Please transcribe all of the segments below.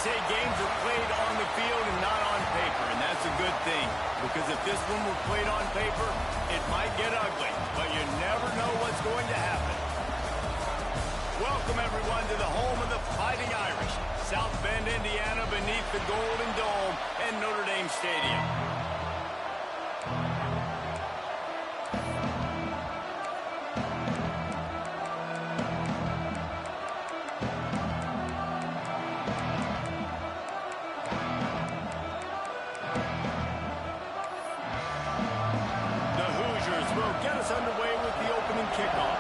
say games are played on the field and not on paper, and that's a good thing. Because if this one were played on paper, it might get ugly, but you never know what's going to happen. Welcome, everyone, to the home of the Fighting Irish, South Bend, Indiana, beneath the Golden Dome and Notre Dame Stadium. Get us underway with the opening kickoff.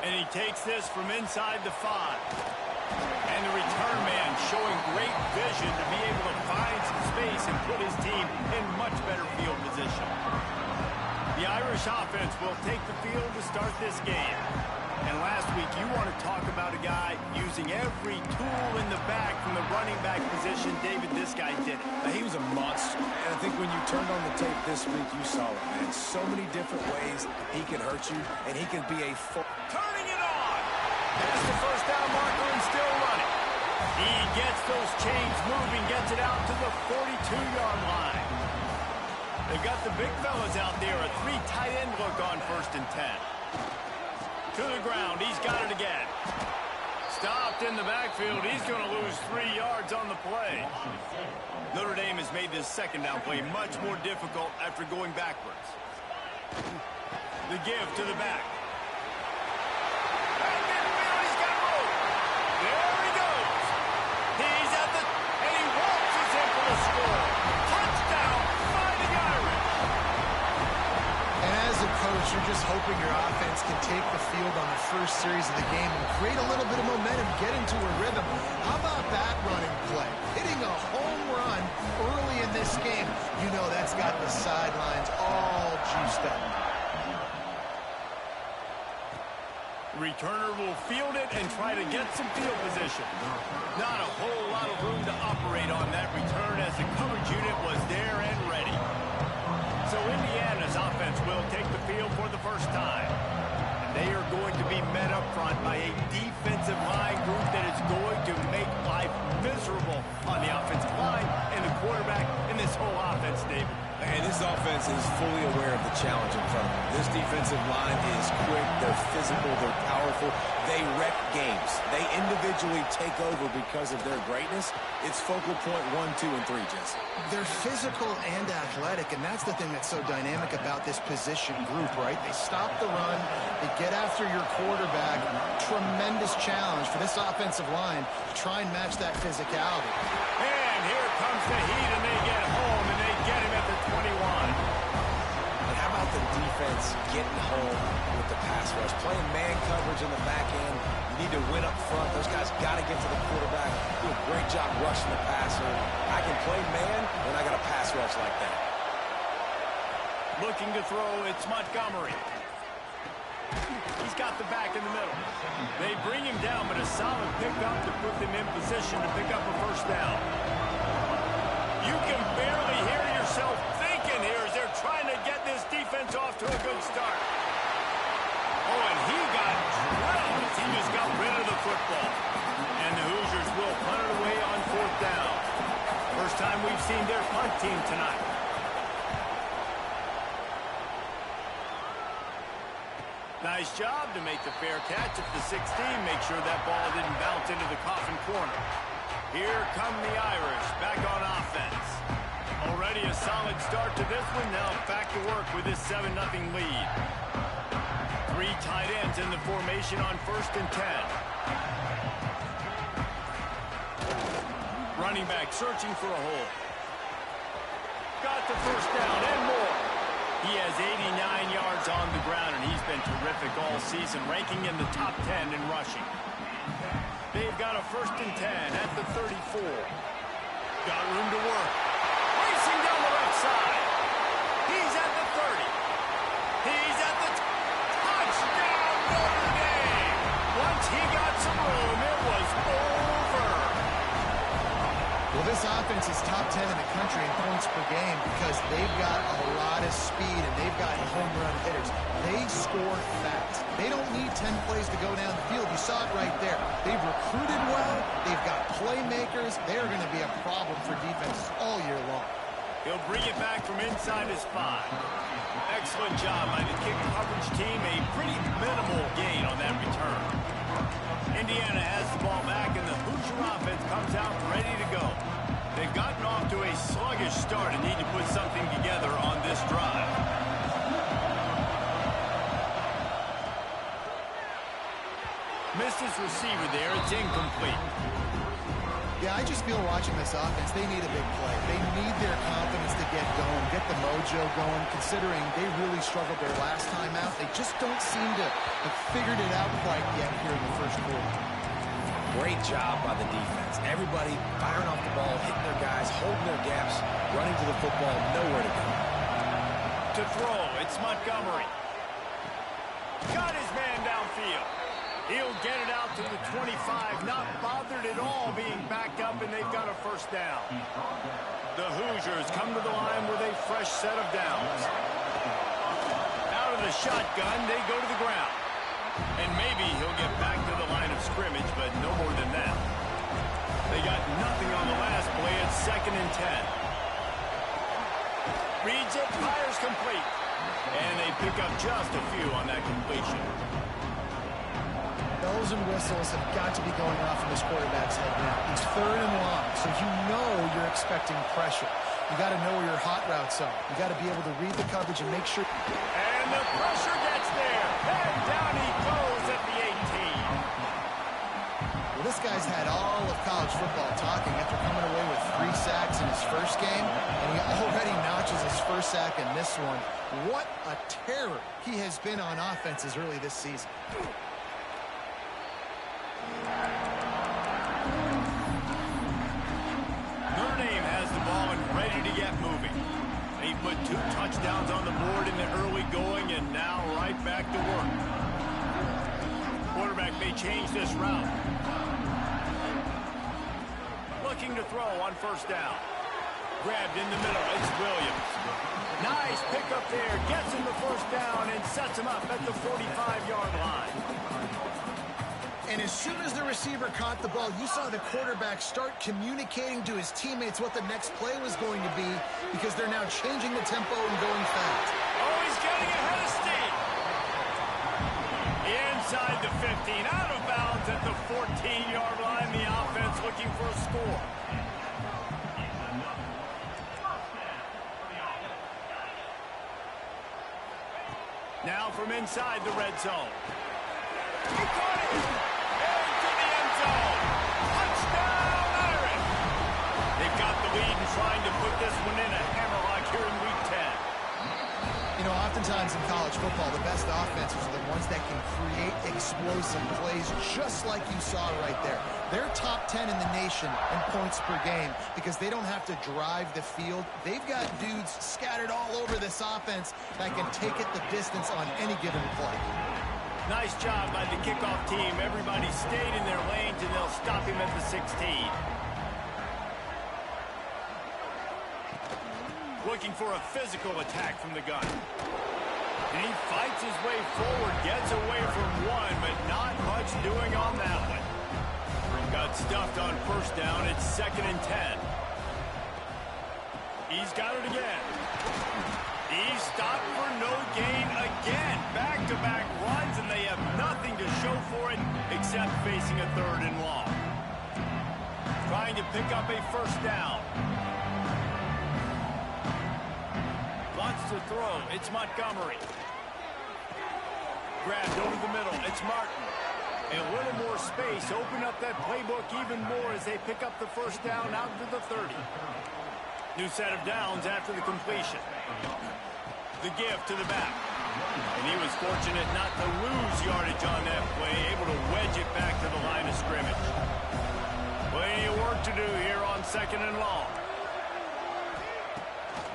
And he takes this from inside the 5. And the return man showing great vision to be able to find some space and put his team in much better field position. The Irish offense will take the field to start this game. And last week, you want to talk about a guy using every tool in the bag from the running back position. David, this guy did it. He was a monster. And I think when you turned on the tape this week, you saw it, man. So many different ways he can hurt you, and he can be a full... Turning it on! Past the first down marker and still running. He gets those chains moving, gets it out to the 42-yard line. They've got the big fellas out there, a 3 tight end look on 1st and 10. To the ground, he's got it again. Stopped in the backfield, he's going to lose 3 yards on the play. Notre Dame has made this second down play much more difficult after going backwards. The give to the back. Right midfield, he's got room. There he goes. He's at the, and he waltzes in for the score. Touchdown, Fighting Irish. And as a coach, you're just hoping your offense can take the field on the first series of the game and create a little bit of momentum, get into a rhythm. How about that running play? Hitting a home run early in this game. You know that's got the sidelines all juiced up. Returner will field it and try to get some field position. Not a whole lot of room to operate on that return as the coverage unit was there and ready. So Indiana's offense will take the field for the first time. And they are going to be met up front by a defensive line group that is going to make life miserable on the offensive line and the quarterback in this whole offense, David. And this offense is fully aware of the challenge in front of them. This defensive line is quick, they're physical, they're powerful. They wreck games. They individually take over because of their greatness. It's focal point 1, 2, and 3, Jesse. They're physical and athletic, and that's the thing that's so dynamic about this position group, right? They stop the run, they get after your quarterback. Tremendous challenge for this offensive line to try and match that physicality. And here comes the heat, and they get home, and they get him at the 21. And how about the defense getting home with the pass rush? Playing man coverage in the back end. You need to win up front. Those guys got to get to the quarterback. Do a great job rushing the passer. I can play man, and I got a pass rush like that. Looking to throw, it's Montgomery. He's got the back in the middle. They bring him down, but a solid pickup to put them in position to pick up a first down. You can barely hear yourself thinking here as they're trying to get this defense off to a good start. Oh, and he got drilled as he just got rid of the football. And the Hoosiers will punt it away on 4th down. First time we've seen their punt team tonight. Nice job to make the fair catch at the 16. Make sure that ball didn't bounce into the coffin corner. Here come the Irish back on offense. Already a solid start to this one. Now back to work with this 7-0 lead. 3 tight ends in the formation on 1st and 10. Running back searching for a hole. Got the first down and more. He has 89 yards on the ground, and he's been terrific all season, ranking in the top 10 in rushing. They've got a 1st and 10 at the 34. Got room to work. Racing down the left side. He's at the 30. He's at the touchdown, Notre Dame. Once he got some room, it was over. Well, this offense is top 10 in the country in points per game because they've got a lot of of speed and they've got home run hitters. They score fast. They don't need 10 plays to go down the field. You saw it right there. They've recruited well. They've got playmakers. They're going to be a problem for defenses all year long. He'll bring it back from inside his 5. Excellent job by the kick coverage team. A pretty minimal gain on that return. Indiana has the ball back, and the Hoosier offense comes out ready to go. They've gotten off to a sluggish start and need to put something together on this drive. Missed his receiver there. It's incomplete. Yeah, I just feel watching this offense, they need a big play. They need their confidence to get going, get the mojo going, considering they really struggled their last time out. They just don't seem to have figured it out quite yet here in the first quarter. Great job by the defense. Everybody firing off the ball, hitting their guys, holding their gaps, running to the football, nowhere to go. To throw, it's Montgomery. Got his man downfield. He'll get it out to the 25, not bothered at all being backed up, and they've got a first down. The Hoosiers come to the line with a fresh set of downs. Out of the shotgun, they go to the ground. And maybe he'll get back to the line of scrimmage, but no more than that. They got nothing on the last play. It's 2nd and 10. Reads it, fires complete. And they pick up just a few on that completion. Bells and whistles have got to be going off in this quarterback's head now. It's 3rd and long, so you know you're expecting pressure. You got to know where your hot routes are. You got to be able to read the coverage and make sure. And the pressure gets there. And down he goes at the 18. Well, this guy's had all of college football talking after coming away with 3 sacks in his first game, and he already notches his first sack in this one. What a terror he has been on offense as early this season. Notre Dame has the ball and ready to get moving. He put 2 touchdowns on the board in the early going, and now right back to work. Quarterback may change this route. Looking to throw on first down. Grabbed in the middle. It's Williams. Nice pickup there. Gets him the first down and sets him up at the 45-yard line. And as soon as the receiver caught the ball, you saw the quarterback start communicating to his teammates what the next play was going to be, because they're now changing the tempo and going fast. Oh, he's getting ahead of steam. Inside the 15, out of bounds at the 14-yard line. The offense looking for a score. Now from inside the red zone. He caught it! Into the end zone! Touchdown, Irish! They've got the lead and trying to put this one in a hammerlock here in Week 10. You know, oftentimes in college football, the best offenses are the ones that can create explosive plays, just like you saw right there. They're top 10 in the nation in points per game because they don't have to drive the field. They've got dudes scattered all over this offense that can take it the distance on any given play. Nice job by the kickoff team. Everybody stayed in their lanes, and they'll stop him at the 16. Looking for a physical attack from the gun. And he fights his way forward, gets away from one, but not much doing on that one. Got stuffed on first down. It's 2nd and 10. He's got it again. He's stopped for no gain again. Back-to-back runs, and they have nothing to show for it except facing a 3rd and long. Trying to pick up a first down. Wants to throw. It's Montgomery. Grabbed over the middle. It's Martin. And a little more space. Open up that playbook even more as they pick up the first down out to the 30. New set of downs after the completion. The give to the back. And he was fortunate not to lose yardage on that play, able to wedge it back to the line of scrimmage. Plenty of work to do here on 2nd and long.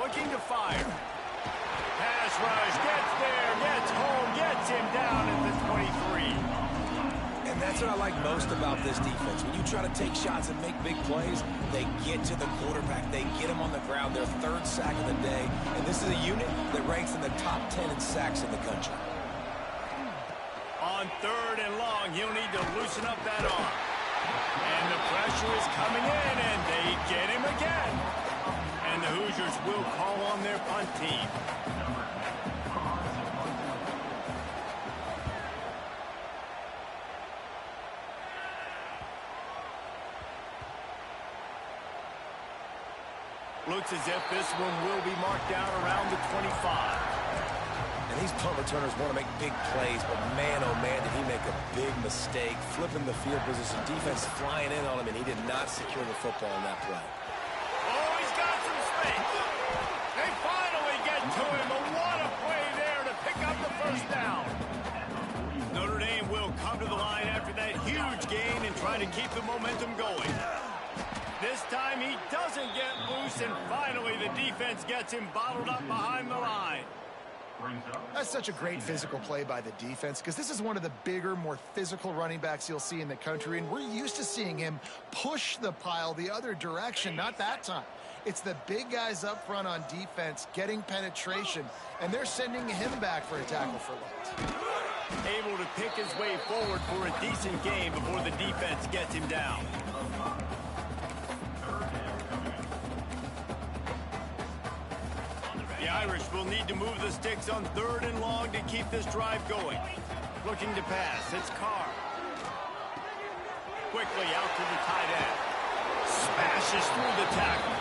Looking to fire. Pass rush, gets there, gets home, gets him down at the 23. And That's what I like most about this defense. When you try to take shots and make big plays, they get to the quarterback. They get him on the ground. Their third sack of the day. And this is a unit that ranks in the top 10 in sacks in the country. On 3rd and long, he'll need to loosen up that arm. And the pressure is coming in, and they get him again. And the Hoosiers will call on their punt team. Looks as if this one will be marked down around the 25. And these punt returners want to make big plays, but man, oh man, did he make a big mistake. Flipping the field position, defense flying in on him, and he did not secure the football in that play. Oh, he's got some space. They finally get to him, but what a play there to pick up the first down. Notre Dame will come to the line after that huge gain and try to keep the momentum going. This time he doesn't get loose, and finally the defense gets him bottled up behind the line. That's such a great physical play by the defense, because this is one of the bigger, more physical running backs you'll see in the country, and we're used to seeing him push the pile the other direction. Not that time. It's the big guys up front on defense getting penetration, and they're sending him back for a tackle for loss. Able to pick his way forward for a decent game before the defense gets him down. The Irish will need to move the sticks on 3rd and long to keep this drive going. Looking to pass. It's Carr. Quickly out to the tight end. Smashes through the tackle.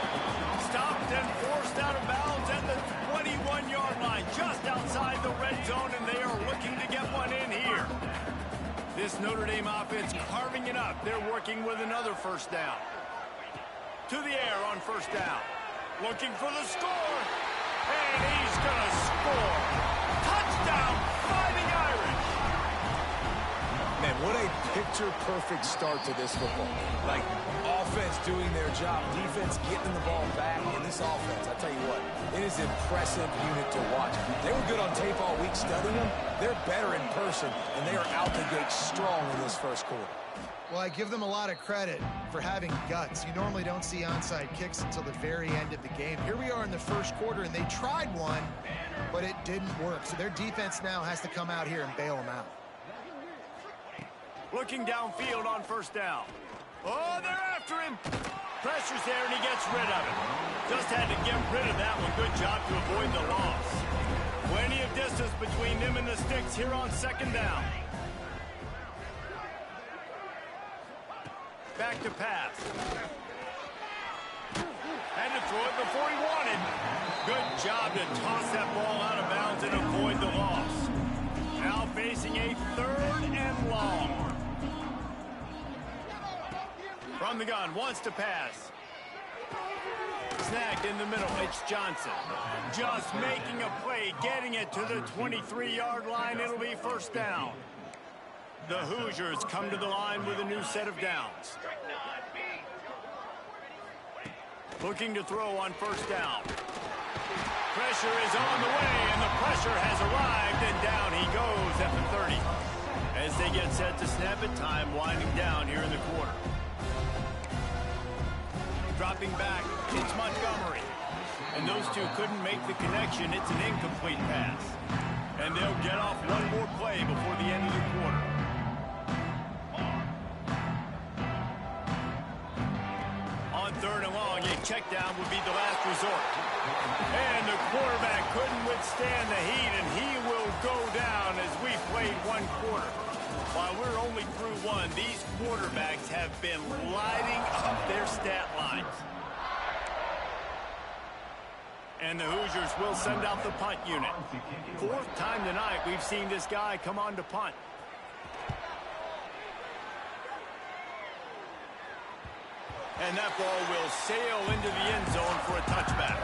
Stopped and forced out of bounds at the 21-yard line, just outside the red zone, and they are looking to get one in here. This Notre Dame offense carving it up. They're working with another first down. To the air on first down. Looking for the score. And he's going to score. Touchdown, Fighting Irish. Man, what a picture-perfect start to this football. Like, offense doing their job, defense getting the ball back, and this offense, I tell you what, it is an impressive unit to watch. They were good on tape all week studying them. They're better in person, and they are out the gate strong in this first quarter. Well, I give them a lot of credit for having guts. You normally don't see onside kicks until the very end of the game. Here we are in the first quarter, and they tried one, but it didn't work. So their defense now has to come out here and bail them out. Looking downfield on first down. Oh, they're after him. Pressure's there, and he gets rid of it. Just had to get rid of that one. Good job to avoid the loss. Plenty of distance between them and the sticks here on 2nd down. Back to pass. Had to throw it before he wanted. Good job to toss that ball out of bounds and avoid the loss. Now facing a 3rd and long. From the gun, wants to pass. Snagged in the middle, it's Johnson. Just making a play, getting it to the 23-yard line. It'll be first down. The Hoosiers come to the line with a new set of downs. Looking to throw on first down. Pressure is on the way, and the pressure has arrived, and down he goes at the 30. As they get set to snap it, time winding down here in the quarter. Dropping back, it's Montgomery. And those two couldn't make the connection. It's an incomplete pass. And they'll get off one more play before the end of the quarter. On 3rd and long, a check down would be the last resort. And the quarterback couldn't withstand the heat, and he will go down as we played one quarter. While we're only through one, these quarterbacks have been lighting up their stat lines. And the Hoosiers will send out the punt unit. 4th time tonight we've seen this guy come on to punt. And that ball will sail into the end zone for a touchback.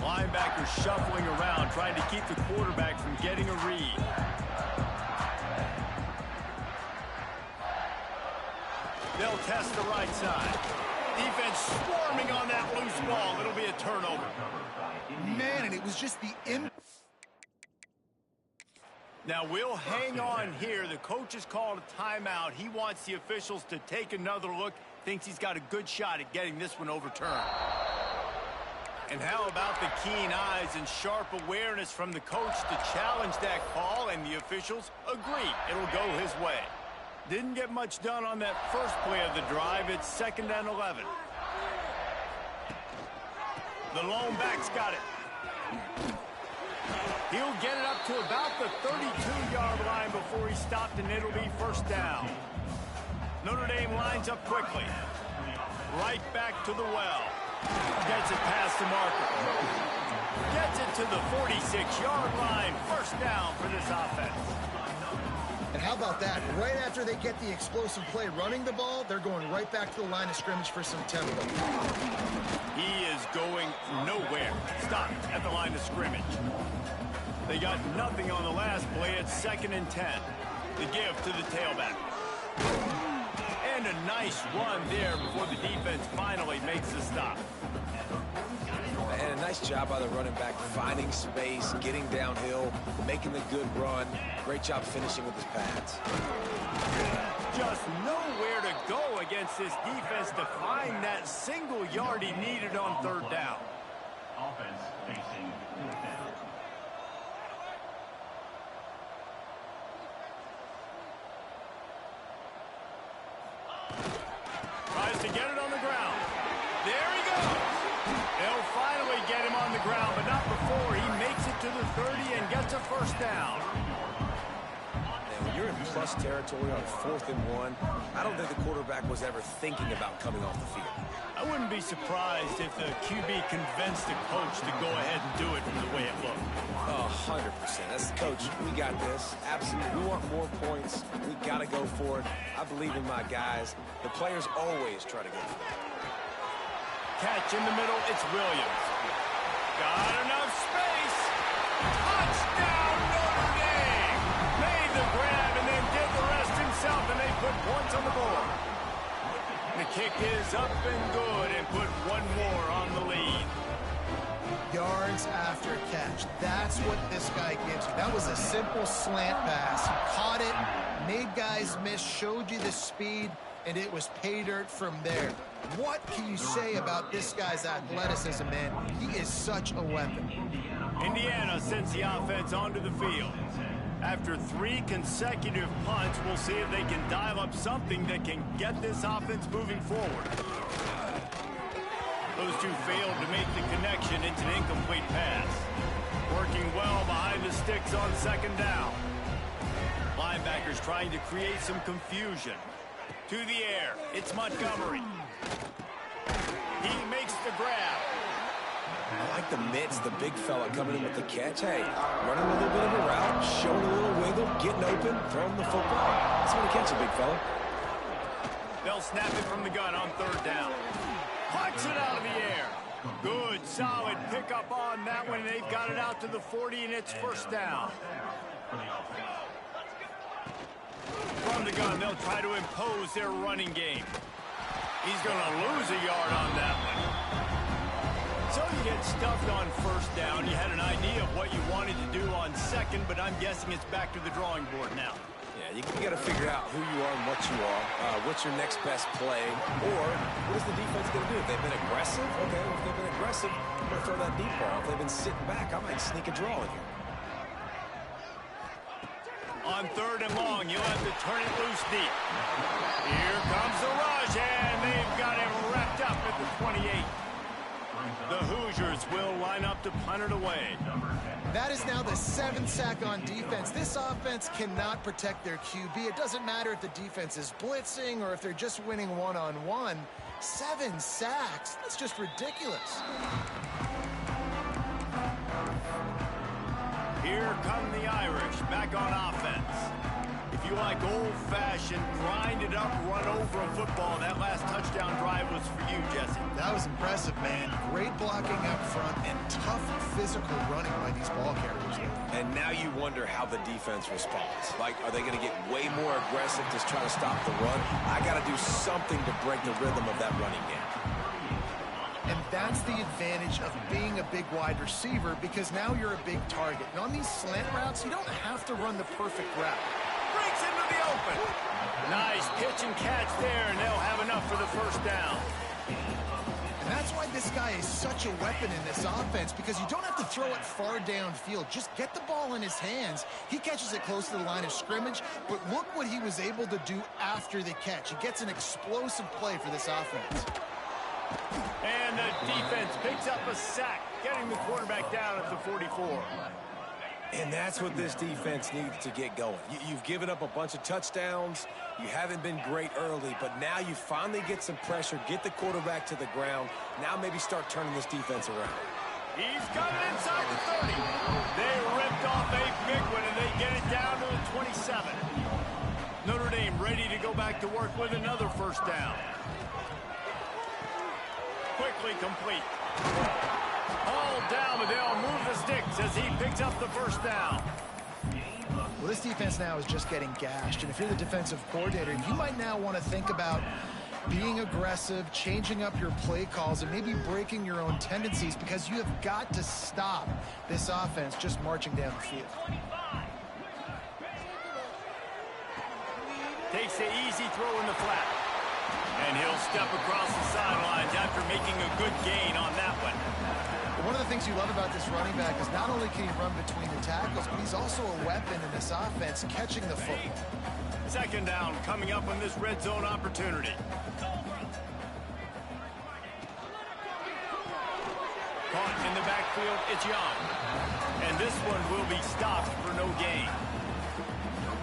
Linebacker shuffling around, trying to keep the quarterback from getting a read. They'll test the right side. Defense swarming on that loose ball. It'll be a turnover. Man, and it was just the Now, we'll hang on here. The coach has called a timeout. He wants the officials to take another look. Thinks he's got a good shot at getting this one overturned. And how about the keen eyes and sharp awareness from the coach to challenge that call, and the officials agree it'll go his way. Didn't get much done on that first play of the drive. It's 2nd and 11. The lone back's got it. He'll get it up to about the 32-yard line before he stopped, and it'll be 1st down. Notre Dame lines up quickly. Right back to the well. Gets it past the marker. Gets it to the 46-yard line. 1st down for this offense. And how about that? Right after they get the explosive play running the ball, they're going right back to the line of scrimmage for some tempo. He is going nowhere. Stopped at the line of scrimmage. They got nothing on the last play. It's 2nd and 10. The give to the tailback. And a nice run there before the defense finally makes the stop. And a nice job by the running back, finding space, getting downhill, making the good run. Great job finishing with his pads. Just nowhere to go against this defense to find that single yard he needed on 3rd down. Offense facing defense. Tries to get it on the ground. There he goes. They'll finally get him on the ground, but not before he makes it to the 30 and gets a 1st down. And when you're in plus territory on 4th and 1, I don't think the quarterback was ever thinking about coming off the field. I wouldn't be surprised if the QB convinced the coach to go ahead and do it from the way it looked. 100%. That's the coach. We got this. Absolutely. We want more points. We got to go for it. I believe in my guys. The players always try to go for it. Catch in the middle. It's Williams. Got enough space. Touchdown, Notre Dame. Made the grab and then did the rest himself, and they put points on the board. The kick is up and good, and put one more on the lead. Yards after catch. That's what this guy gives you. That was a simple slant pass. He caught it, made guys miss, showed you the speed, and it was pay dirt from there. What can you say about this guy's athleticism, man? He is such a weapon. Indiana sends the offense onto the field. After 3 consecutive punts, we'll see if they can dial up something that can get this offense moving forward. Those two failed to make the connection. It's an incomplete pass. Working well behind the sticks on 2nd down. Linebackers trying to create some confusion. To the air, it's Montgomery. He makes the grab. I like the mitts, the big fella coming in with the catch. Hey, running a little bit of a route, showing a little wiggle, getting open, throwing the football. That's when he catches a big fella. They'll snap it from the gun on 3rd down. Punts it out of the air. Good, solid pickup on that one. They've got it out to the 40, and it's 1st down. From the gun, they'll try to impose their running game. He's going to lose a yard on that one. So you get stuffed on 1st down. You had an idea of what you wanted to do on 2nd, but I'm guessing it's back to the drawing board now. Yeah, you got to figure out who you are and what you are. What's your next best play? Or what is the defense going to do? If they've been aggressive, okay, well, if they've been aggressive, I'm going to throw that deep ball. If they've been sitting back, I might sneak a draw in here. On 3rd and long, you'll have to turn it loose deep. Here comes the rush, and they've got him wrapped up at the 28. The Hoosiers will line up to punt it away. That is now the 7th sack on defense. This offense cannot protect their QB. It doesn't matter if the defense is blitzing or if they're just winning one-on-one. 7 sacks, that's just ridiculous. Here come the Irish back on offense. If you like old-fashioned, grind-it-up, run-over a football, that last touchdown drive was for you, Jesse. That was impressive, man. Great blocking up front and tough physical running by these ball carriers. And now you wonder how the defense responds. Like, are they going to get way more aggressive to try to stop the run? I got to do something to break the rhythm of that running game. And that's the advantage of being a big wide receiver, because now you're a big target. And on these slant routes, you don't have to run the perfect route. Breaks into the open. Nice pitch and catch there, and they'll have enough for the first down. And that's why this guy is such a weapon in this offense, because you don't have to throw it far downfield. Just get the ball in his hands. He catches it close to the line of scrimmage, but look what he was able to do after the catch. He gets an explosive play for this offense. And the defense picks up a sack, getting the quarterback down at the 44. And that's what this defense needs to get going. You've given up a bunch of touchdowns. You haven't been great early, but now you finally get some pressure, get the quarterback to the ground. Now maybe start turning this defense around. He's got it inside the 30. They ripped off a big one, and they get it down to the 27. Notre Dame ready to go back to work with another first down. Quickly complete. All down, but they'll move the sticks as he picks up the first down. Well, this defense now is just getting gashed, and if you're the defensive coordinator, you might now want to think about being aggressive, changing up your play calls, and maybe breaking your own tendencies, because you have got to stop this offense just marching down the field. Takes the easy throw in the flat. And he'll step across the sidelines after making a good gain on that one. But one of the things you love about this running back is not only can he run between the tackles, but he's also a weapon in this offense, catching the football. Second down coming up on this red zone opportunity. Caught in the backfield, it's Young. And this one will be stopped for no gain.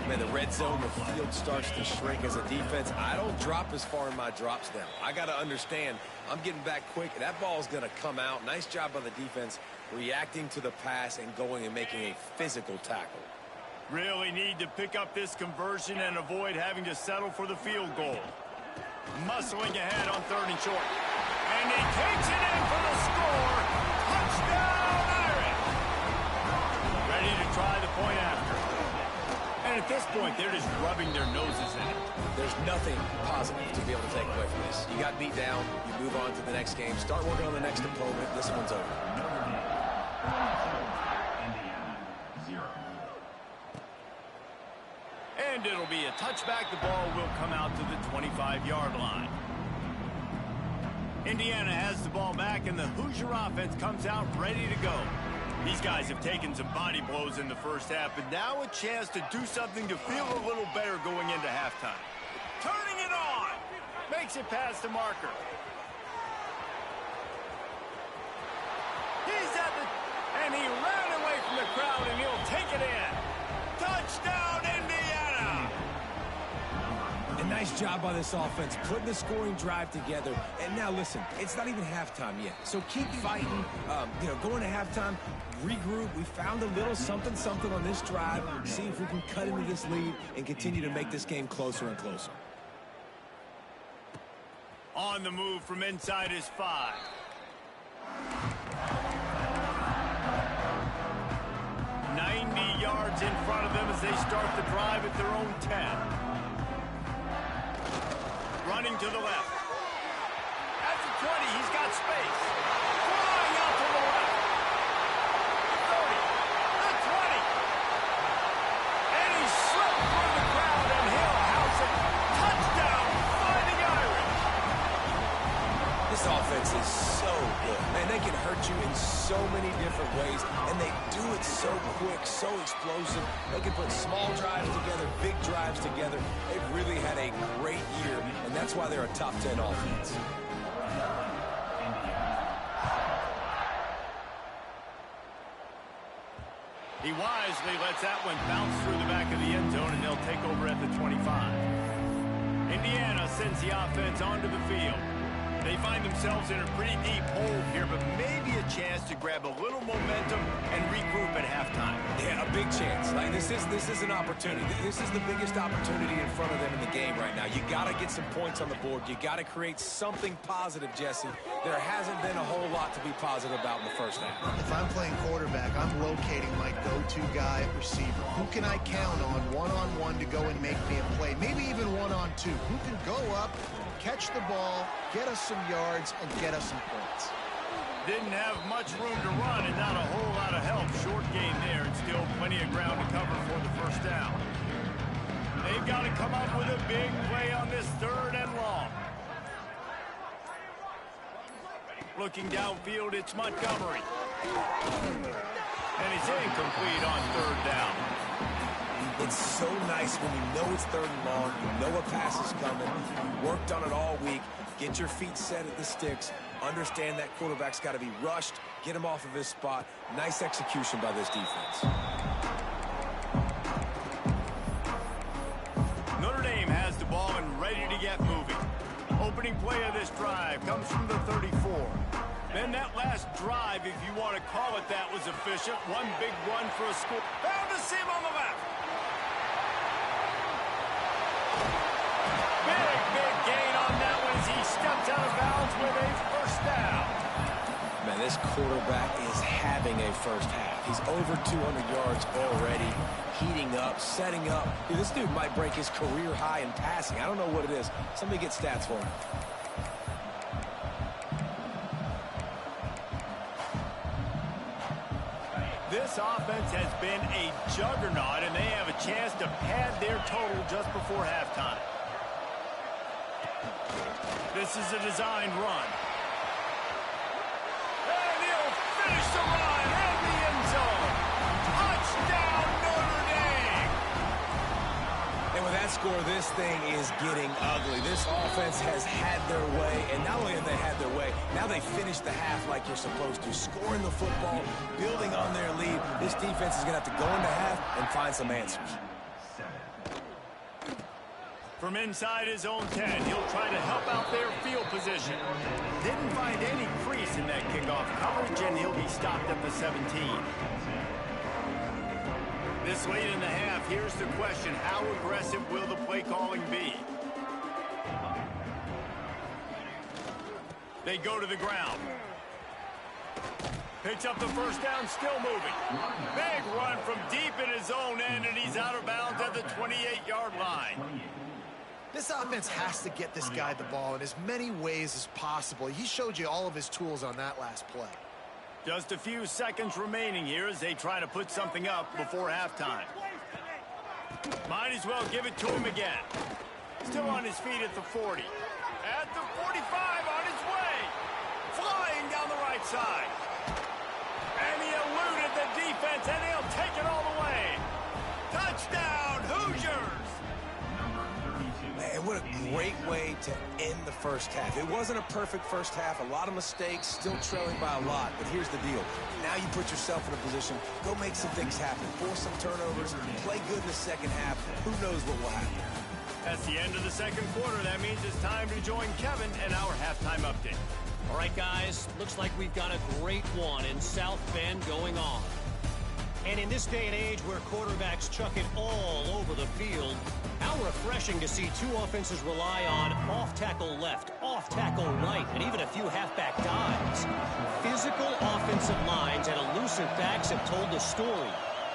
Man, the red zone, the field starts to shrink as a defense. I don't drop as far in my drops now. I got to understand, I'm getting back quick. That ball's going to come out. Nice job by the defense reacting to the pass and going and making a physical tackle. Really need to pick up this conversion and avoid having to settle for the field goal. Muscling ahead on 3rd and short. And he takes it in for the score. Touchdown, Irish! Ready to try the point after. And at this point, they're just rubbing their noses in it. There's nothing positive to be able to take away from this. You got beat down, you move on to the next game, start working on the next opponent. This one's over. Indiana, 0. And it'll be a touchback. The ball will come out to the 25-yard line. Indiana has the ball back, and the Hoosier offense comes out ready to go. These guys have taken some body blows in the first half, but now a chance to do something to feel a little better going into halftime. Turning it on! Makes it past the marker. He's at the... And he ran away from the crowd, and he'll take it in. Touchdown, Indiana! A nice job by this offense, putting the scoring drive together. And now, listen, it's not even halftime yet. So keep fighting, going to halftime, regroup. We found a little something on this drive. See if we can cut into this lead and continue to make this game closer and closer. On the move from inside his 5. Yards in front of them as they start the drive at their own 10. Running to the left. At the 20, he's got space. Flying out to the left. 30, the 20. And he slipped through the crowd, and he'll house it. Touchdown, Fighting Irish. This offense is so good. Man, they can hurt you in so many different ways, and they do it so quick, so explosive. They can put small drives together, big drives together. They've really had a great year, and that's why they're a top 10 offense. He wisely lets that one bounce through the back of the end zone, and they'll take over at the 25. Indiana sends the offense onto the field. They find themselves in a pretty deep hole here, but maybe a chance to grab a little momentum and regroup at halftime. Yeah, a big chance. Like this is an opportunity. This is the biggest opportunity in front of them in the game right now. You got to get some points on the board. You got to create something positive, Jesse. There hasn't been a whole lot to be positive about in the first half. If I'm playing quarterback, I'm locating my go-to guy at receiver. Who can I count on one-on-one to go and make me a play? Maybe even one-on-two. Who can go up, catch the ball, get us some yards, and get us some points? Didn't have much room to run and not a whole lot of help. Short game there and still plenty of ground to cover for the first down. They've got to come up with a big play on this 3rd and long. Looking downfield, it's Montgomery. And he's incomplete on 3rd down. It's so nice when you know it's 3rd and long, you know a pass is coming, you worked on it all week, get your feet set at the sticks, understand that quarterback's got to be rushed, get him off of his spot. Nice execution by this defense. Notre Dame has the ball and ready to get moving. Opening play of this drive comes from the 34. Then that last drive, if you want to call it that, was efficient. One big run for a score. Found a seam on the left. Big gain on that one as he stepped out of bounds with a first down. Man, this quarterback is having a first half. He's over 200 yards already, heating up, setting up. Dude, this dude might break his career high in passing. I don't know what it is. Somebody get stats for him. This offense has been a juggernaut, and they have a chance to pad their total just before halftime. This is a designed run. And he'll finish the run in the end zone. Touchdown, Notre Dame! And with that score, this thing is getting ugly. This offense has had their way, and not only have they had their way, now they finish the half like you're supposed to, scoring the football, building on their lead. This defense is going to have to go into half and find some answers. From inside his own 10, he'll try to help out their field position. Didn't find any crease in that kickoff coverage, and he'll be stopped at the 17. This late in the half, here's the question: how aggressive will the play calling be? They go to the ground. Picks up the first down, still moving. Big run from deep in his own end, and he's out of bounds at the 28-yard line. This offense has to get this guy the ball in as many ways as possible. He showed you all of his tools on that last play. Just a few seconds remaining here as they try to put something up before halftime. Might as well give it to him again. Still on his feet at the 40. At the 45, on his way. Flying down the right side. And he eluded the defense, and he'll take it all the way. Touchdown, Hoosiers! Man, what a great way to end the first half. It wasn't a perfect first half. A lot of mistakes, still trailing by a lot. But here's the deal. Now you put yourself in a position, go make some things happen. Force some turnovers, play good in the second half. Who knows what will happen? That's the end of the second quarter. That means it's time to join Kevin and our halftime update. All right, guys, looks like we've got a great one in South Bend going on. And in this day and age where quarterbacks chuck it all over the field, how refreshing to see two offenses rely on off-tackle left, off-tackle right, and even a few halfback dives. Physical offensive lines and elusive backs have told the story.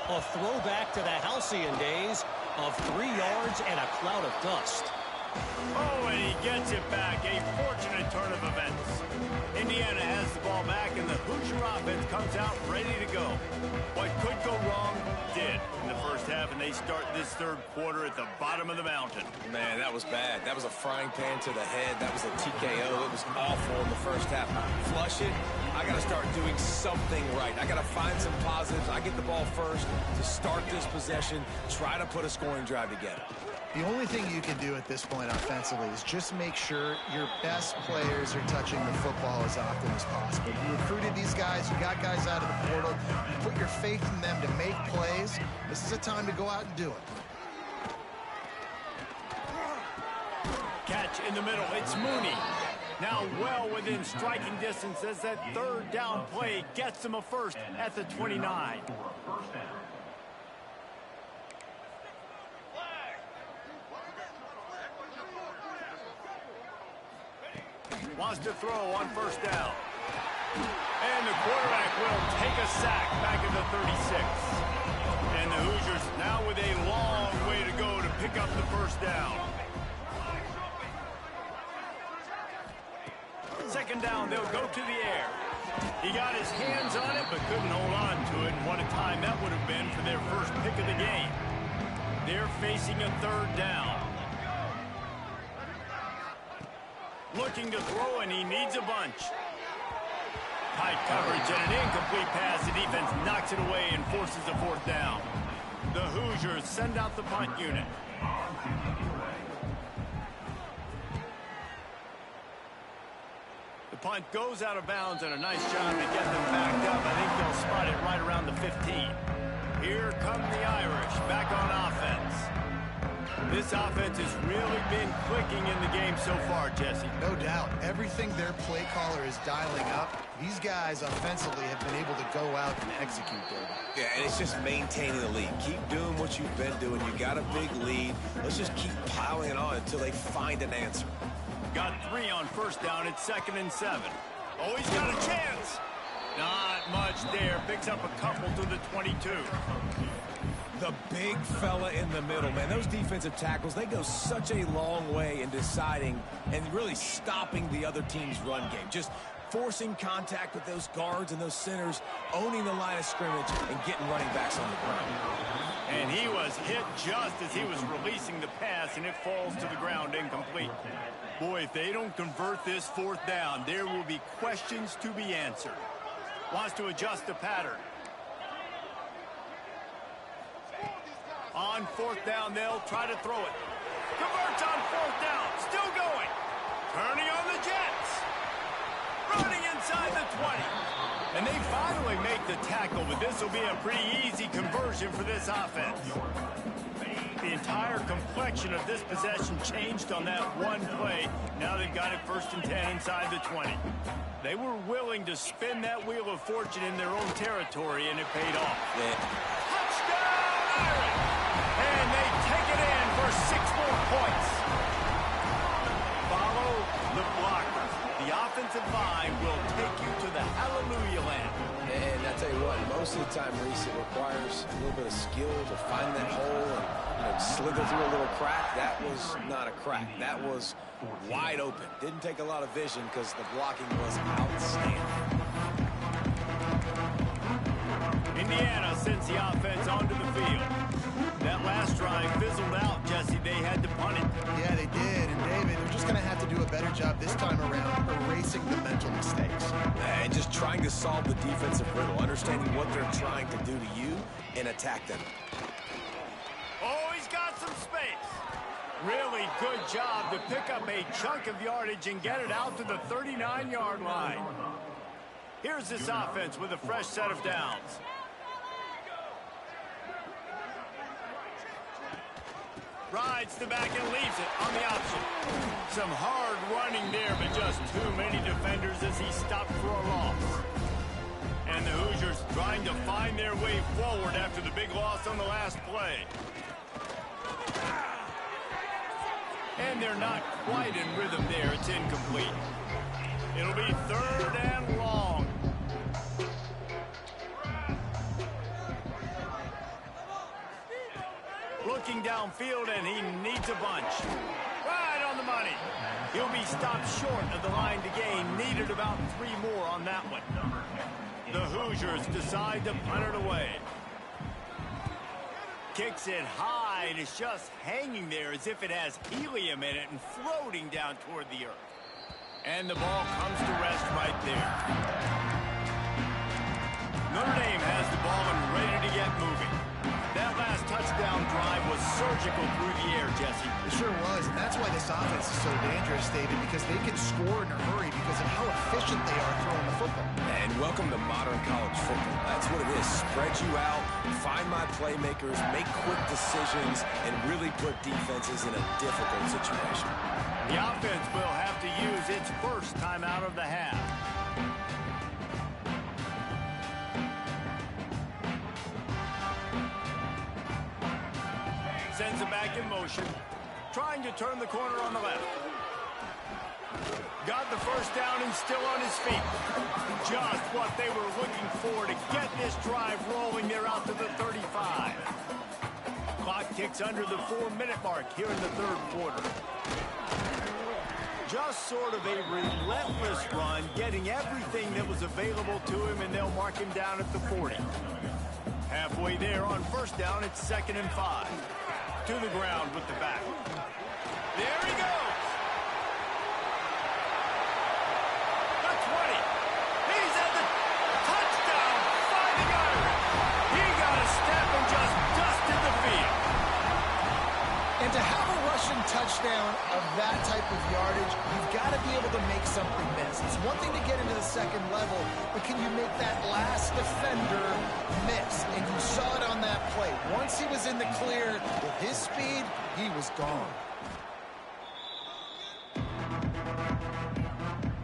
A throwback to the halcyon days of 3 yards and a cloud of dust. Oh, and he gets it back. A fortunate turn of events. Indiana has the ball back, and the Hoosier offense comes out ready to go. What could go wrong did in the first half, and they start this third quarter at the bottom of the mountain. Man, that was bad. That was a frying pan to the head. That was a TKO. It was awful in the first half. Flush it. I got to start doing something right. I got to find some positives. I get the ball first to start this possession, try to put a scoring drive together. The only thing you can do at this point offensively is just make sure your best players are touching the football as often as possible. You recruited these guys, you got guys out of the portal, you put your faith in them to make plays. This is a time to go out and do it. Catch in the middle, it's Mooney. Now well within striking distance as that third down play gets him a first at the 29. Wants to throw on first down. And the quarterback will take a sack back at the 36. And the Hoosiers now with a long way to go to pick up the first down. Second down, they'll go to the air. He got his hands on it, but couldn't hold on to it. And what a time that would have been for their first pick of the game. They're facing a third down. Looking to throw, and he needs a bunch. Tight coverage and an incomplete pass. The defense knocks it away and forces a fourth down. The Hoosiers send out the punt unit. The punt goes out of bounds, and a nice job to get them backed up. I think they'll spot it right around the 15. Here come the Irish back on offense. This offense has really been clicking in the game so far, Jesse. No doubt. Everything their play caller is dialing up, these guys offensively have been able to go out and execute, David. Yeah, and it's just maintaining the lead. Keep doing what you've been doing. You got a big lead. Let's just keep piling it on until they find an answer. Got 3 on first down. It's 2nd and 7. Oh, he's got a chance. Not much there. Picks up a couple to the 22. The big fella in the middle, man. Those defensive tackles, they go such a long way in deciding and really stopping the other team's run game. Just forcing contact with those guards and those centers, owning the line of scrimmage, and getting running backs on the ground. And he was hit just as he was releasing the pass, and it falls to the ground incomplete. Boy, if they don't convert this fourth down, there will be questions to be answered. Wants to adjust the pattern. On fourth down, they'll try to throw it. Converts on fourth down. Still going. Turning on the Jets. Running inside the 20. And they finally make the tackle, but this will be a pretty easy conversion for this offense. The entire complexion of this possession changed on that one play. Now they've got it 1st and 10 inside the 20. They were willing to spin that wheel of fortune in their own territory, and it paid off. Yeah. Touchdown, Irish! And they take it in for 6 more points. Follow the blocker. The offensive line will take you to the hallelujah land. And I tell you what, most of the time, Reese, it requires a little bit of skill to find that hole and slither through a little crack. That was not a crack. That was wide open. Didn't take a lot of vision because the blocking was outstanding. Indiana sends the offense onto the field. That last drive fizzled out, Jesse. They had to punt it. Yeah, they did. And, David, they're just going to have to do a better job this time around erasing the mental mistakes. And just trying to solve the defensive riddle, understanding what they're trying to do to you and attack them. Oh, he's got some space. Really good job to pick up a chunk of yardage and get it out to the 39-yard line. Here's this offense with a fresh set of downs. Rides the back and leaves it on the option. Some hard running there, but just too many defenders as he stopped for a loss. And the Hoosiers trying to find their way forward after the big loss on the last play. And they're not quite in rhythm there. It's incomplete. It'll be 3rd and long. Looking downfield, and he needs a bunch. Right on the money. He'll be stopped short of the line to gain. Needed about 3 more on that one. The Hoosiers decide to punt it away. Kicks it high, and it's just hanging there as if it has helium in it and floating down toward the earth. And the ball comes to rest right there. Notre Dame has the ball and ready to get moving. That last touchdown drive was surgical through the air, Jesse. It sure was, and that's why this offense is so dangerous, David, because they can score in a hurry because of how efficient they are throwing the football. And welcome to modern college football. That's what it is. Spread you out, find my playmakers, make quick decisions, and really put defenses in a difficult situation. The offense will have to use its first timeout of the half. Sends it back in motion. Trying to turn the corner on the left. Got the first down and still on his feet. Just what they were looking for to get this drive rolling. They're out to the 35. Clock ticks under the 4-minute mark here in the 3rd quarter. Just sort of a relentless run, getting everything that was available to him, and they'll mark him down at the 40. Halfway there on first down, it's 2nd and 5. To the ground with the back. There he goes. The 20. He's at the touchdown, finding Irish. He got a step and just dusted the field. And to have a rushing touchdown of that type of yardage, you've got to be able to make something miss. It's one thing to get into the second level, but can you make that last defender miss? And you saw it on that play. Once he was in the clear with his speed, he was gone.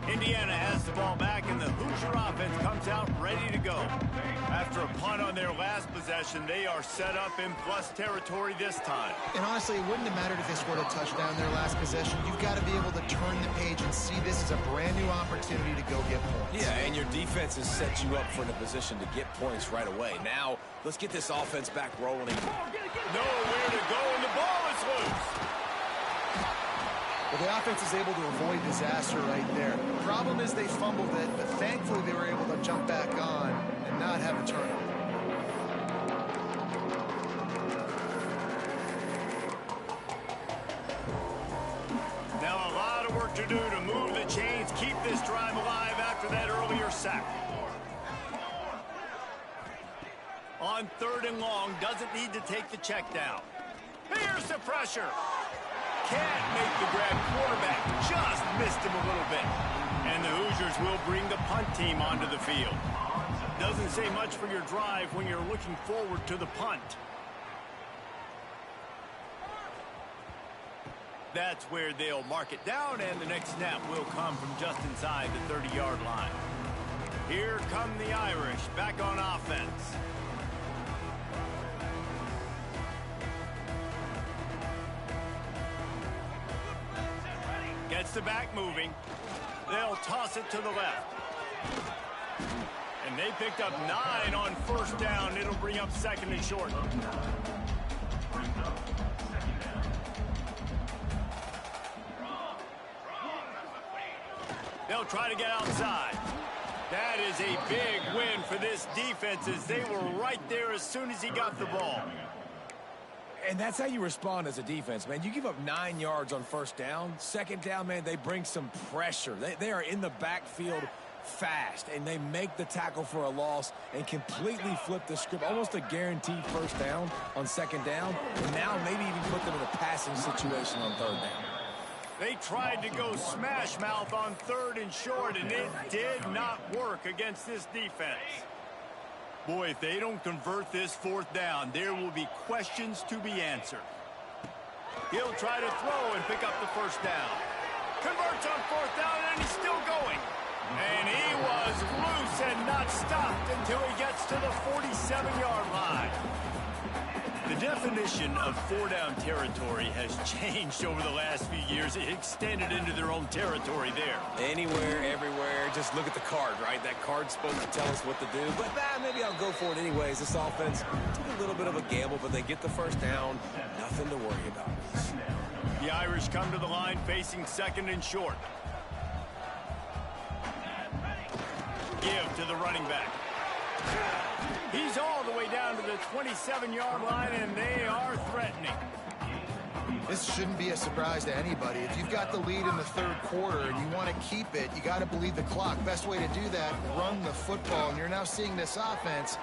Indiana has the ball back, and the Hoosier offense comes out ready to go. After a punt on their last possession, they are set up in plus territory this time. And honestly, it wouldn't have mattered if they scored a touchdown their last possession. You've got to be able to turn the page and see this as a brand new opportunity to go get points. Yeah, and your defense has set you up for the position to get points right away. Now, let's get this offense back rolling. Nowhere to go, and the ball is loose. Well, the offense is able to avoid disaster right there. The problem is they fumbled it, but thankfully they were able to jump back on and not have a turnover. Now a lot of work to do to move the chains, keep this drive alive after that earlier sack. On 3rd and long, doesn't need to take the check down. Here's the pressure. Can't make the grab. Quarterback just missed him a little bit. And the Hoosiers will bring the punt team onto the field. Doesn't say much for your drive when you're looking forward to the punt. That's where they'll mark it down, and the next snap will come from just inside the 30-yard line. Here come the Irish back on offense. Gets the back moving. They'll toss it to the left. And they picked up 9 on first down. It'll bring up 2nd and short. They'll try to get outside. That is a big win for this defense, as they were right there as soon as he got the ball. And that's how you respond as a defense, man. You give up 9 yards on first down. 2nd down, man, they bring some pressure. They are in the backfield fast, and they make the tackle for a loss and completely flip the script. Almost a guaranteed first down on 2nd down. And now maybe even put them in a passing situation on 3rd down. They tried to go smash mouth on 3rd and short, and it did not work against this defense. Boy, if they don't convert this 4th down, there will be questions to be answered. He'll try to throw and pick up the first down. Converts on 4th down, and he's still going. And he was loose and not stopped until he gets to the 47-yard line. The definition of 4-down territory has changed over the last few years. It extended into their own territory there. Anywhere, everywhere. Just look at the card, right? That card's supposed to tell us what to do. But maybe I'll go for it anyways. This offense took a little bit of a gamble, but they get the first down. Nothing to worry about. The Irish come to the line facing 2nd and short. Give to the running back. He's all the way down to the 27-yard line, and they are threatening. This shouldn't be a surprise to anybody. If you've got the lead in the 3rd quarter and you want to keep it, you got to believe the clock. Best way to do that, run the football. And you're now seeing this offense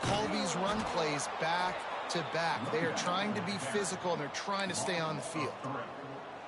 call these run plays back to back. They are trying to be physical, and they're trying to stay on the field.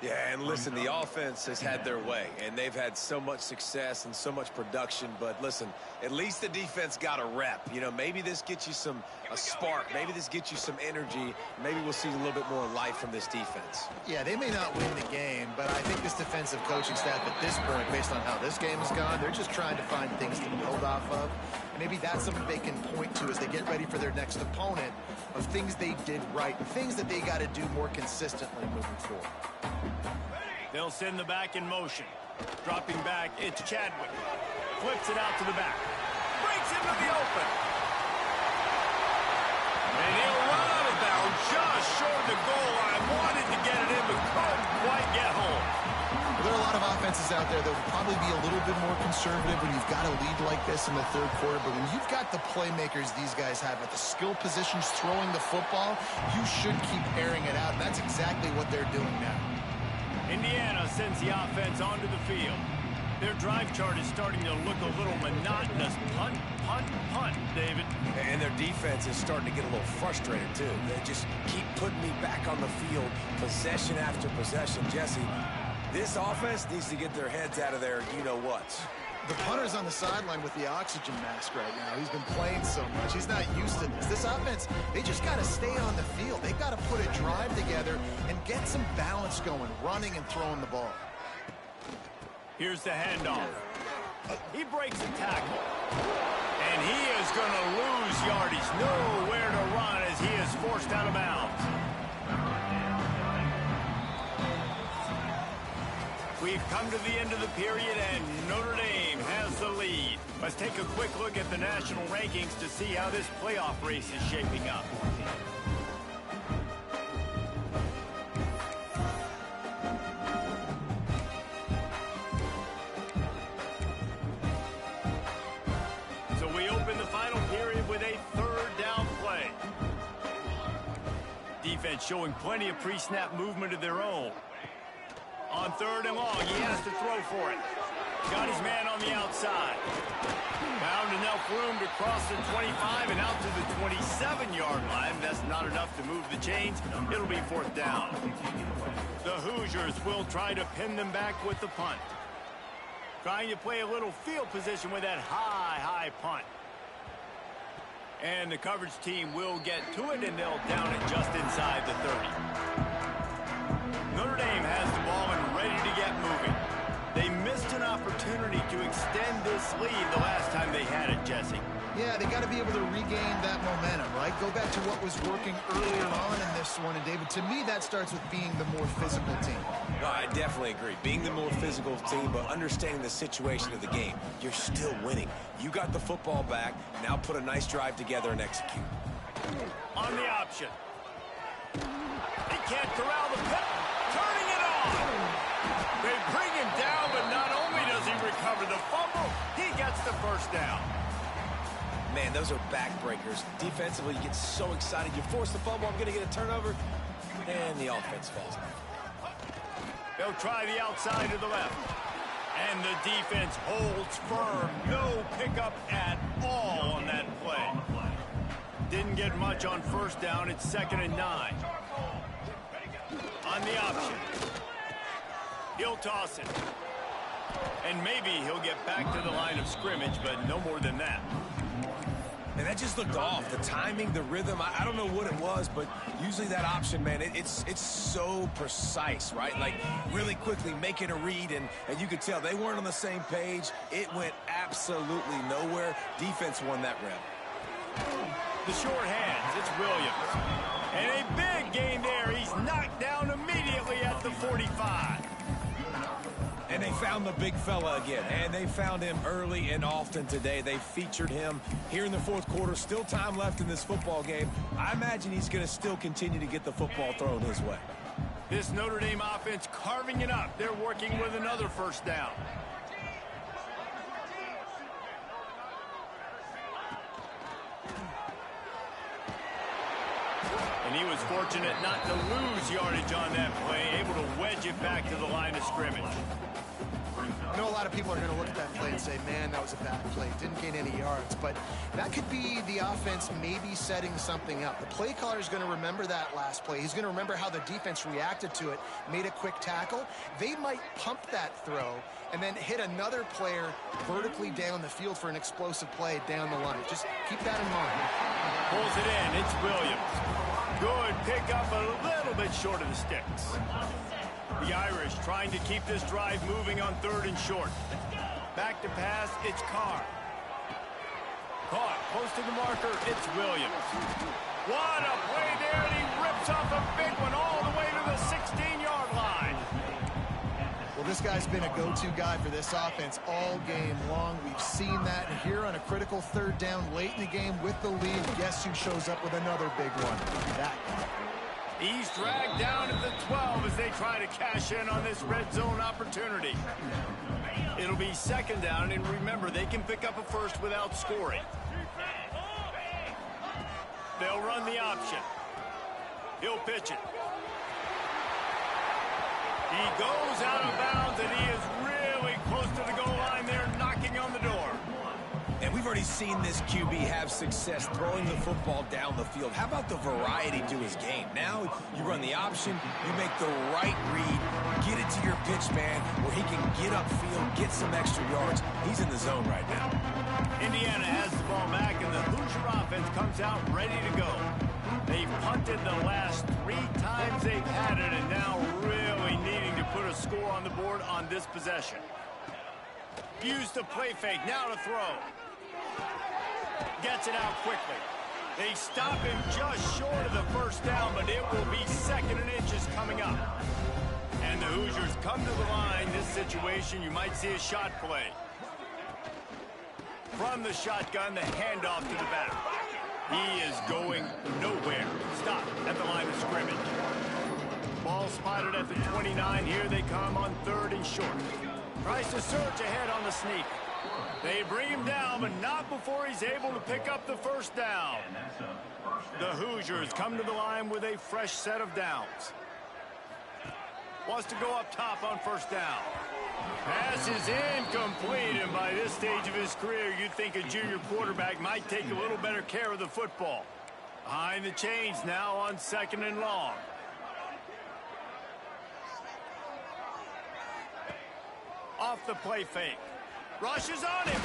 Yeah, and listen, the offense has had their way, and they've had so much success and so much production. But listen, at least the defense got a rep. You know, maybe this gets you a spark. Maybe this gets you some energy. Maybe we'll see a little bit more life from this defense. Yeah, they may not win the game, but I think this defensive coaching staff at this point, based on how this game has gone, they're just trying to find things to build off of. And maybe that's something they can point to as they get ready for their next opponent, of things they did right and things that they got to do more consistently moving forward. They'll send the back in motion. Dropping back, it's Chadwick. Flips it out to the back. Breaks into the open. And he'll run out of bounds just short of the goal line. Wanted to get it in, but couldn't quite get home. There are a lot of offensive defenses out there that will probably be a little bit more conservative when you've got a lead like this in the third quarter, but when you've got the playmakers these guys have at the skill positions throwing the football, you should keep airing it out, and that's exactly what they're doing now. Indiana sends the offense onto the field. Their drive chart is starting to look a little monotonous. Punt, punt, punt, David. And their defense is starting to get a little frustrated, too. They just keep putting me back on the field, possession after possession. Jesse, this offense needs to get their heads out of there, you-know-what. The punter's on the sideline with the oxygen mask right now. He's been playing so much. He's not used to this. This offense, they just got to stay on the field. They've got to put a drive together and get some balance going, running and throwing the ball. Here's the handoff. He breaks a tackle. And he is going to lose yardage. Nowhere to run as he is forced out of bounds. We've come to the end of the period, and Notre Dame has the lead. Let's take a quick look at the national rankings to see how this playoff race is shaping up. So we open the final period with a third down play. Defense showing plenty of pre-snap movement of their own. On third and long, he has to throw for it. Got his man on the outside. Found enough room to cross the 25 and out to the 27-yard line. That's not enough to move the chains. It'll be fourth down. The Hoosiers will try to pin them back with the punt. Trying to play a little field position with that high punt. And the coverage team will get to it, and they'll down it just inside the 30. Notre Dame has the ball and ready to get moving. They missed an opportunity to extend this lead the last time they had it, Jesse. Yeah, they got to be able to regain that momentum, right? Go back to what was working earlier on in this one. And, David, to me, that starts with being the more physical team. No, I definitely agree. Being the more physical team, but understanding the situation of the game. You're still winning. You got the football back. Now put a nice drive together and execute. On the option. He can't corral the pit. Turning it on. They bring him down, but not only does he recover the fumble, he gets the first down. Man, those are backbreakers. Defensively, you get so excited. You force the fumble, I'm going to get a turnover, and the offense falls. They'll try the outside to the left. And the defense holds firm. No pickup at all on that play. Didn't get much on first down. It's 2nd and 9. On the option. He'll toss it. And maybe he'll get back to the line of scrimmage, but no more than that. And that just looked off. The timing, the rhythm, I don't know what it was, but usually that option, man, it's so precise, right? Like, really quickly making a read, and you could tell they weren't on the same page. It went absolutely nowhere. Defense won that round. The short hands, it's Williams. And a big gain there. He's knocked down immediately at the 45. And they found the big fella again, and they found him early and often today. They featured him here in the fourth quarter. Still time left in this football game. I imagine he's going to still continue to get the football thrown his way. This Notre Dame offense carving it up. They're working with another first down. And he was fortunate not to lose yardage on that play, able to wedge it back to the line of scrimmage. I know a lot of people are going to look at that play and say, man, that was a bad play. Didn't gain any yards. But that could be the offense maybe setting something up. The play caller is going to remember that last play. He's going to remember how the defense reacted to it, made a quick tackle. They might pump that throw and then hit another player vertically down the field for an explosive play down the line. Just keep that in mind. Pulls it in. It's Williams. Good pick up, a little bit short of the sticks. The Irish trying to keep this drive moving on 3rd and short. Back to pass, it's Carr. Caught, close to the marker, it's Williams. What a play there, and he rips off a big one all the way to the 16-yard line. Well, this guy's been a go-to guy for this offense all game long. We've seen that here on a critical 3rd down late in the game with the lead. Guess who shows up with another big one? That guy. He's dragged down at the 12 as they try to cash in on this red zone opportunity. It'll be second down, and remember, they can pick up a first without scoring. They'll run the option. He'll pitch it. He goes out of bounds, and he is really close to the goal line there, knocking on the door. And we've already seen this QB have success throwing the football down the field. How about the variety to his game? Now you run the option, you make the right read, get it to your pitch man where he can get upfield, get some extra yards. He's in the zone right now. Indiana has the ball back, and the Hoosier offense comes out ready to go. They've punted the last 3 times they've had it, and now really needing to put a score on the board on this possession. Use the play fake, now to throw. Gets it out quickly. They stop him just short of the first down, but it will be 2nd and inches coming up. And the Hoosiers come to the line. This situation, you might see a shot play. From the shotgun, the handoff to the back. He is going nowhere. Stop at the line of scrimmage. Ball spotted at the 29. Here they come on 3rd and short. Tries to surge ahead on the sneak. They bring him down, but not before he's able to pick up the first down. The Hoosiers come to the line with a fresh set of downs. Wants to go up top on first down. Pass is incomplete, and by this stage of his career, you'd think a junior quarterback might take a little better care of the football. Behind the chains now on 2nd and long. Off the play fake. Rushes on him.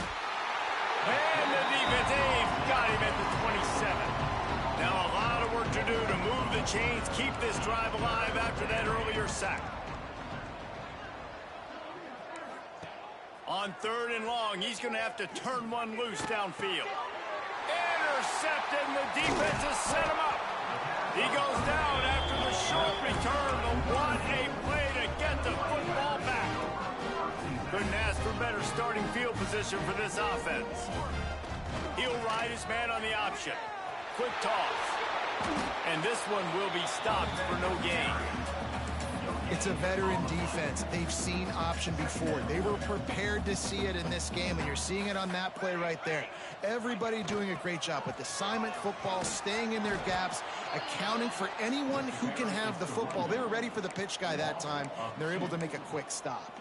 And the defense, they've got him at the 27. Now a lot of work to do to move the chains, keep this drive alive after that earlier sack. On 3rd and long, he's going to have to turn one loose downfield. Intercepted, and the defense has set him up. He goes down after the short return. But what a play to get the football back. Couldn't ask for better starting field position for this offense. He'll ride his man on the option. Quick toss. And this one will be stopped for no gain. It's a veteran defense. They've seen option before. They were prepared to see it in this game, and you're seeing it on that play right there. Everybody doing a great job with assignment football, staying in their gaps, accounting for anyone who can have the football. They were ready for the pitch guy that time, and they're able to make a quick stop.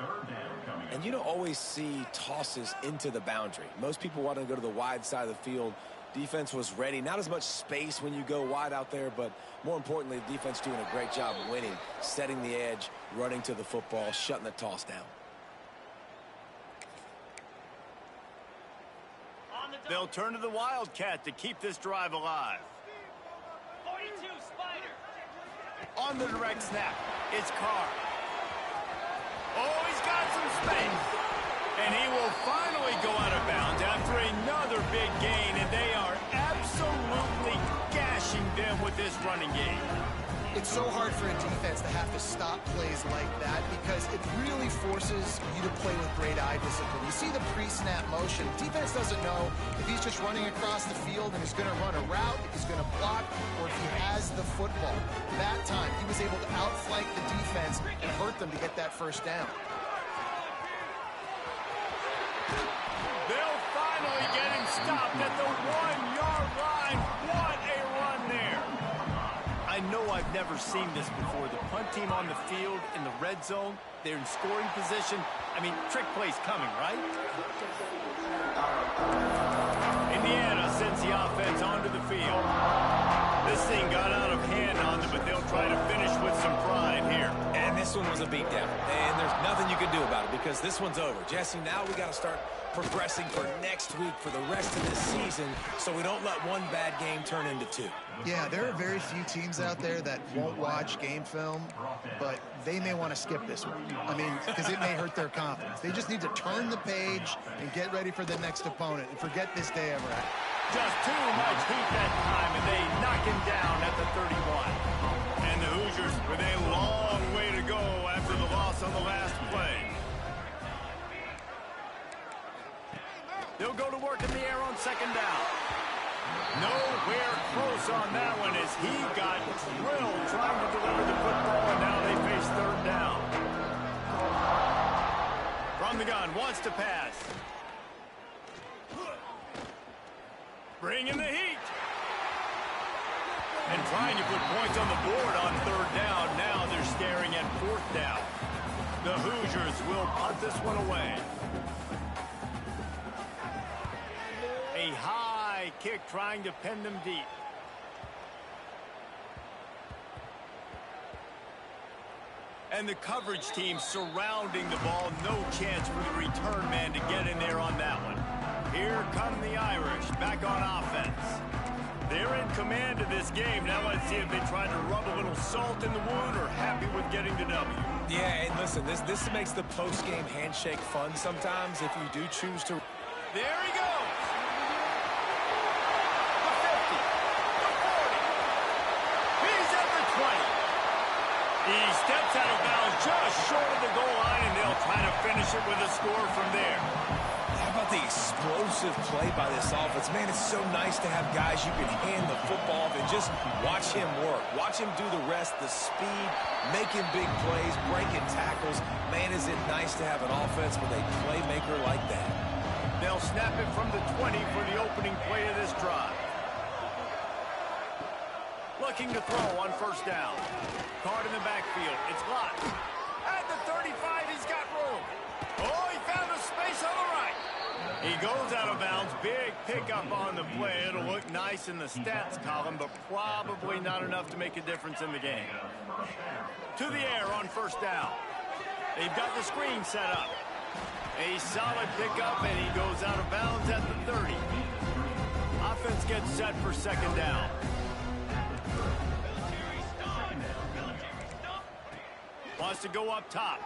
And you don't always see tosses into the boundary. Most people want to go to the wide side of the field. Defense was ready. Not as much space when you go wide out there, but more importantly, the defense doing a great job winning, setting the edge, running to the football, shutting the toss down. They'll turn to the Wildcat to keep this drive alive. 42 Spider. On the direct snap, it's Carr. Oh, he's got some space. And he will finally go out of bounds after another big gain, and they are absolutely gashing them with this running game. It's so hard for a defense to have to stop plays like that because it really forces you to play with great eye discipline. You see the pre-snap motion. Defense doesn't know if he's just running across the field and he's going to run a route, if he's going to block, or if he has the football. That time, he was able to outflank the defense and hurt them to get that first down. They'll finally get him stopped at the 1-yard line. What a run there. I know I've never seen this before. The punt team on the field in the red zone. They're in scoring position. I mean, trick play's coming, right? Indiana sends the offense onto the field. This thing got out of hand on them, but they'll try to finish with some pride here. And this one was a beatdown. And there's nothing you can do about it because this one's over. Jesse, now we got to start progressing for next week for the rest of this season so we don't let one bad game turn into 2. Yeah, there are very few teams out there that won't watch game film, but they may want to skip this one. I mean, because it may hurt their confidence. They just need to turn the page and get ready for the next opponent and forget this day ever happened. Just too much heat that time, and they knock him down at the 31. And the Hoosiers with a long way to go after the loss on the last play. They'll go to work in the air on 2nd down. Nowhere close on that one as he got drilled trying to gun, wants to pass. Bringing the heat. And trying to put points on the board on third down. Now they're staring at fourth down. The Hoosiers will punt this one away. A high kick trying to pin them deep. And the coverage team surrounding the ball. No chance for the return man to get in there on that one. Here come the Irish back on offense. They're in command of this game. Now let's see if they try to rub a little salt in the wound or happy with getting the W. Yeah, and listen, this makes the post-game handshake fun sometimes if you do choose to. There he goes. The 50, the 40. He's at the 20. He steps out of bounds just short of the goal line, and they'll try to finish it with a score from there. How about the explosive play by this offense? Man, it's so nice to have guys you can hand the football off and just watch him work. Watch him do the rest, the speed, making big plays, breaking tackles. Man, is it nice to have an offense with a playmaker like that. They'll snap it from the 20 for the opening play of this drive. Looking to throw on first down. Card in the backfield. It's blocked. At the 35, he's got room. Oh, he found a space on the right. He goes out of bounds. Big pickup on the play. It'll look nice in the stats column, but probably not enough to make a difference in the game. To the air on first down. They've got the screen set up. A solid pickup, and he goes out of bounds at the 30. Offense gets set for second down. Wants to go up top.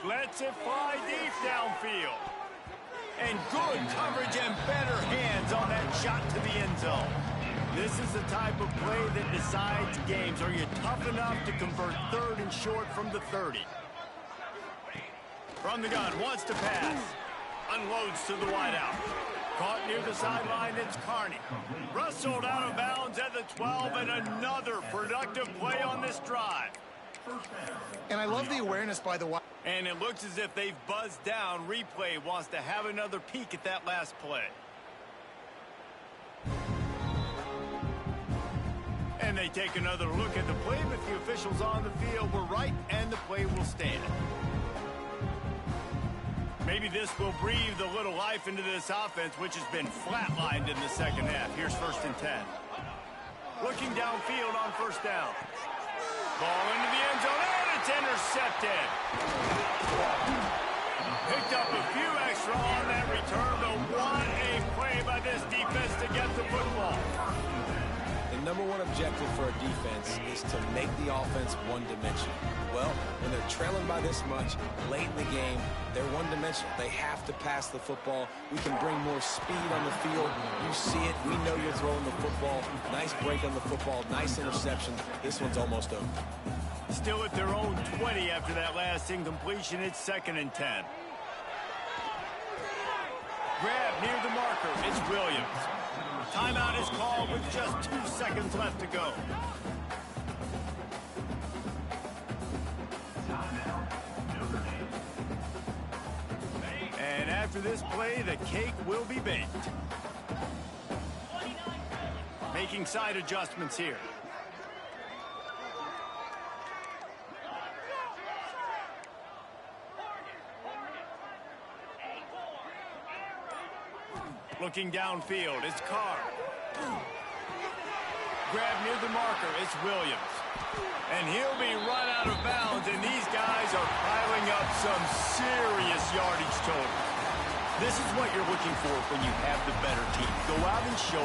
Lets it fly deep downfield. And good coverage and better hands on that shot to the end zone. This is the type of play that decides games. Are you tough enough to convert third and short from the 30? From the gun, wants to pass. Unloads to the wideout. Caught near the sideline, it's Carney. Rustled out of bounds at the 12, and another productive play on this drive. And I love the awareness by the wide. And it looks as if they've buzzed down. Replay wants to have another peek at that last play. And they take another look at the play, but the officials on the field were right, and the play will stand. Maybe this will breathe a little life into this offense, which has been flatlined in the second half. Here's 1st and 10. Looking downfield on first down. Ball into the end zone, and it's intercepted. Picked up a few extra on that return, but what a play by this defense to get the football. The number one objective for a defense is to make the offense one-dimensional. Well, when they're trailing by this much, late in the game, they're one-dimensional. They have to pass the football. We can bring more speed on the field. You see it. We know you're throwing the football. Nice break on the football. Nice interception. This one's almost over. Still at their own 20 after that last incompletion. It's 2nd and 10. Grab near the marker. It's Williams. Timeout is called with just 2 seconds left to go. And after this play, the cake will be baked. Making side adjustments here. Looking downfield, it's Carr. Grab near the marker, it's Williams. And he'll be run out of bounds, and these guys are piling up some serious yardage totals. This is what you're looking for when you have the better team. Go out and show